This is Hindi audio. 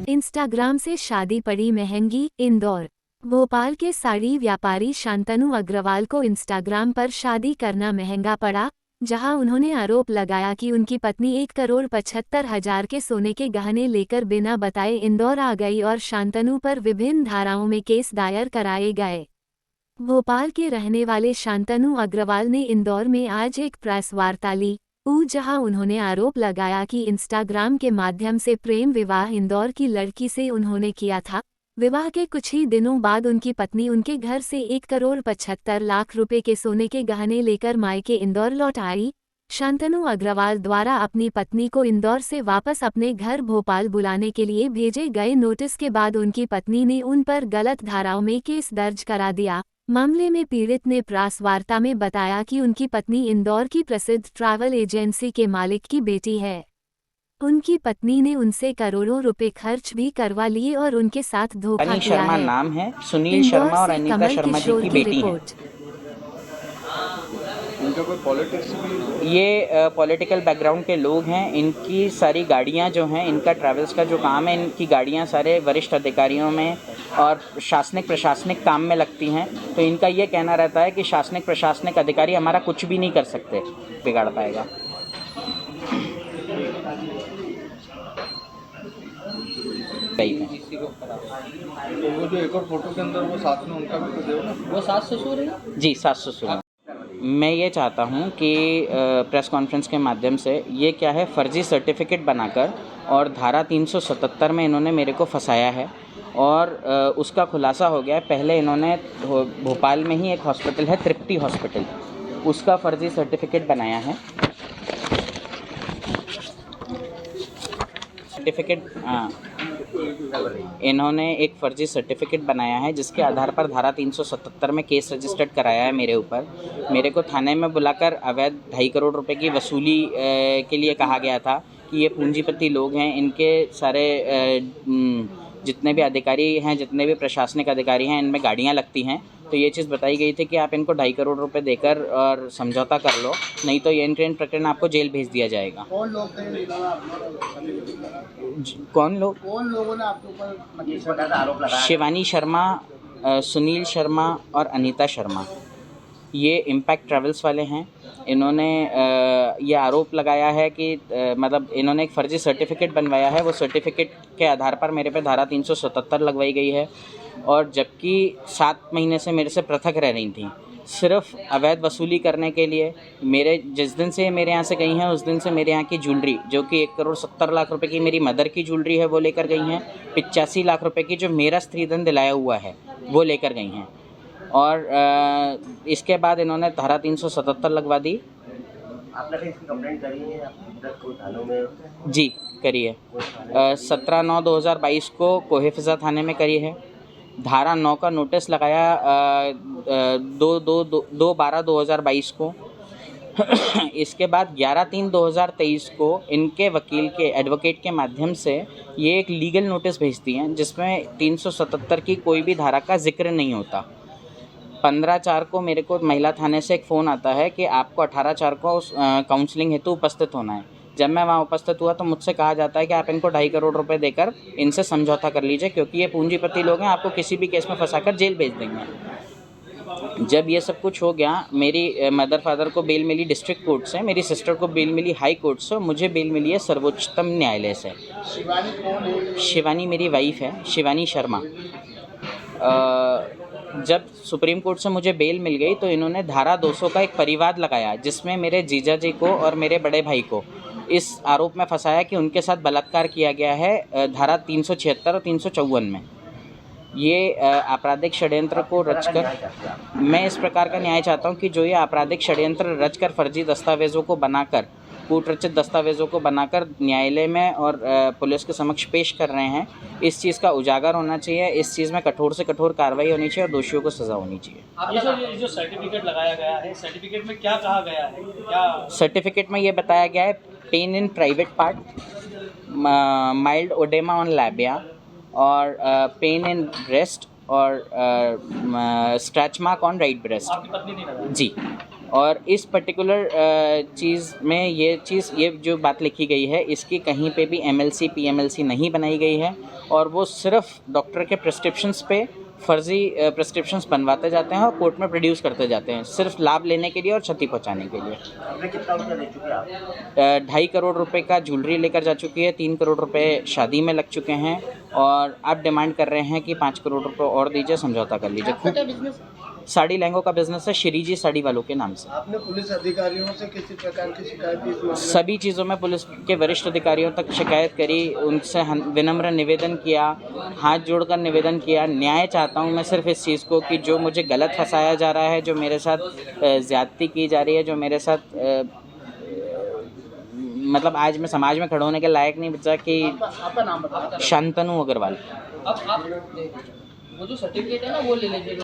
इंस्टाग्राम से शादी पड़ी महंगी, इंदौर। भोपाल के साड़ी व्यापारी शांतनु अग्रवाल को इंस्टाग्राम पर शादी करना महंगा पड़ा, जहां उन्होंने आरोप लगाया कि उनकी पत्नी 1,75,00,000 के सोने के गहने लेकर बिना बताए इंदौर आ गई और शांतनु पर विभिन्न धाराओं में केस दायर कराए गए। भोपाल के रहने वाले शांतनु अग्रवाल ने इंदौर में आज एक प्रेस वार्ता ली, जहां उन्होंने आरोप लगाया कि इंस्टाग्राम के माध्यम से प्रेम विवाह इंदौर की लड़की से उन्होंने किया था। विवाह के कुछ ही दिनों बाद उनकी पत्नी उनके घर से 1,75,00,000 रुपए के सोने के गहने लेकर मायके इंदौर लौट आई। शांतनु अग्रवाल द्वारा अपनी पत्नी को इंदौर से वापस अपने घर भोपाल बुलाने के लिए भेजे गए नोटिस के बाद उनकी पत्नी ने उन पर गलत धाराओं में केस दर्ज करा दिया। मामले में पीड़ित ने प्रेस वार्ता में बताया कि उनकी पत्नी इंदौर की प्रसिद्ध ट्रैवल एजेंसी के मालिक की बेटी है। उनकी पत्नी ने उनसे करोड़ों रुपए खर्च भी करवा लिए और उनके साथ धोखा किया है। नाम है सुनील शर्मा और अनीता शर्मा जी की बेटी है। इनका कोई पॉलिटिक्स भी? ये पॉलिटिकल बैकग्राउंड के लोग हैं। इनकी सारी गाड़ियां जो हैं, इनका ट्रैवल्स का जो काम है, इनकी गाड़ियां सारे वरिष्ठ अधिकारियों में और शासनिक प्रशासनिक काम में लगती हैं। तो इनका ये कहना रहता है कि शासनिक प्रशासनिक अधिकारी हमारा कुछ भी नहीं कर सकते, बिगाड़ पाएगा। तो वो जो एक और फोटो के अंदर वो साथ में उनका भी तो देखो ना, वो सास ससुर है जी, सास ससुर है। मैं ये चाहता हूँ कि प्रेस कॉन्फ्रेंस के माध्यम से ये क्या है, फर्जी सर्टिफिकेट बनाकर और धारा 377 में इन्होंने मेरे को फंसाया है और उसका खुलासा हो गया है। पहले इन्होंने भोपाल में ही एक हॉस्पिटल है, तृप्ति हॉस्पिटल, उसका फर्जी सर्टिफिकेट बनाया है। इन्होंने एक फर्जी सर्टिफिकेट बनाया है जिसके आधार पर धारा 377 में केस रजिस्टर्ड कराया है मेरे ऊपर। मेरे को थाने में बुलाकर अवैध 2.5 करोड़ रुपए की वसूली के लिए कहा गया था कि ये पूंजीपति लोग हैं, इनके सारे जितने भी अधिकारी हैं, जितने भी प्रशासनिक अधिकारी हैं, इनमें गाड़ियां लगती हैं। तो ये चीज़ बताई गई थी कि आप इनको 2.5 करोड़ रुपए देकर और समझौता कर लो, नहीं तो ये इन प्रकरण आपको जेल भेज दिया जाएगा। कौन लोगों ने आपके ऊपर आरोप लगाया? शिवानी शर्मा, सुनील शर्मा और अनीता शर्मा, ये इम्पैक्ट ट्रैवल्स वाले हैं। इन्होंने ये आरोप लगाया है कि मतलब इन्होंने एक फ़र्जी सर्टिफिकेट बनवाया है। वो सर्टिफिकेट के आधार पर मेरे पे धारा 377 लगवाई गई है और जबकि 7 महीने से मेरे से पृथक रह रही थी, सिर्फ अवैध वसूली करने के लिए। मेरे जिस दिन से मेरे यहाँ से गई हैं, उस दिन से मेरे यहाँ की ज्वेलरी, जो कि 1,70,00,000 रुपए की मेरी मदर की ज्वेलरी है, वो लेकर गई हैं। 85 लाख रुपए की जो मेरा स्त्रीधन दिलाया हुआ है, वो लेकर गई हैं। और इसके बाद इन्होंने धारा 377 लगवा दी। आपने इसकी कंप्लेंट करी है थानों में? जी करी है। 17/9/2022 को कोहेफिजा थाने में करी है। धारा 9 का नोटिस लगाया 2/12/2022 को। इसके बाद 11/3/2023 को इनके वकील के एडवोकेट के माध्यम से ये एक लीगल नोटिस भेजती हैं जिसमें 377 की कोई भी धारा का जिक्र नहीं होता। 15/4 को मेरे को महिला थाने से एक फ़ोन आता है कि आपको 18/4 को काउंसलिंग हेतु उपस्थित होना है। जब मैं वहाँ उपस्थित हुआ तो मुझसे कहा जाता है कि आप इनको 2.5 करोड़ रुपए देकर इनसे समझौता कर लीजिए, क्योंकि ये पूंजीपति लोग हैं, आपको किसी भी केस में फंसाकर जेल भेज देंगे। जब ये सब कुछ हो गया, मेरी मदर फादर को बेल मिली डिस्ट्रिक्ट कोर्ट से, मेरी सिस्टर को बेल मिली हाई कोर्ट से, मुझे बेल मिली है सर्वोच्चतम न्यायालय से। शिवानी मेरी वाइफ है, शिवानी शर्मा। जब सुप्रीम कोर्ट से मुझे बेल मिल गई तो इन्होंने धारा 200 का एक परिवाद लगाया, जिसमें मेरे जीजा जी को और मेरे बड़े भाई को इस आरोप में फंसाया कि उनके साथ बलात्कार किया गया है धारा 376 और 354 में। ये आपराधिक षड्यंत्र को रचकर, मैं इस प्रकार का न्याय चाहता हूँ कि जो ये आपराधिक षड्यंत्र रचकर फर्जी दस्तावेज़ों को बनाकर, कूटरचित दस्तावेज़ों को बनाकर न्यायालय में और पुलिस के समक्ष पेश कर रहे हैं, इस चीज़ का उजागर होना चाहिए। इस चीज़ में कठोर से कठोर कार्रवाई होनी चाहिए और दोषियों को सज़ा होनी चाहिए। ये जो सर्टिफिकेट लगाया गया है, सर्टिफिकेट में क्या कहा गया है? क्या सर्टिफिकेट में ये बताया गया है? Pain in private part, mild oedema on labia और पेन इन ब्रेस्ट और scratch mark on right breast. आपकी पत्नी नहीं लगा? जी। और इस पर्टिकुलर चीज़ में ये जो बात लिखी गई है इसकी कहीं पे भी MLC PMLC नहीं बनाई गई है और वो सिर्फ डॉक्टर के प्रिस्क्रिप्शंस पे फर्जी प्रिस्क्रिप्शंस बनवाते जाते हैं और कोर्ट में प्रोड्यूस करते जाते हैं सिर्फ लाभ लेने के लिए और क्षति पहुंचाने के लिए। आपने कितना रुपया ले चुके हैं आप? 2.5 करोड़ रुपए का ज्वेलरी लेकर जा चुकी है, 3 करोड़ रुपए शादी में लग चुके हैं और आप डिमांड कर रहे हैं कि 5 करोड़ रुपए और दीजिए, समझौता कर लीजिए। साड़ी लहंगों का बिजनेस है श्री जी साड़ी वालों के नाम से। आपने पुलिस अधिकारियों से किसी प्रकार की शिकायत की इस मामले में? सभी चीज़ों में पुलिस के वरिष्ठ अधिकारियों तक शिकायत करी, उनसे विनम्र निवेदन किया, हाथ जोड़कर निवेदन किया। न्याय चाहता हूं मैं सिर्फ इस चीज़ को कि जो मुझे गलत फंसाया जा रहा है, जो मेरे साथ ज़्यादती की जा रही है, जो मेरे साथ मतलब आज मैं समाज में खड़े होने के लायक नहीं बचा कि आपका नाम बताओ। शांतनु अग्रवाल। अब आप वो जो सर्टिफिकेट है ना वो ले लीजिए।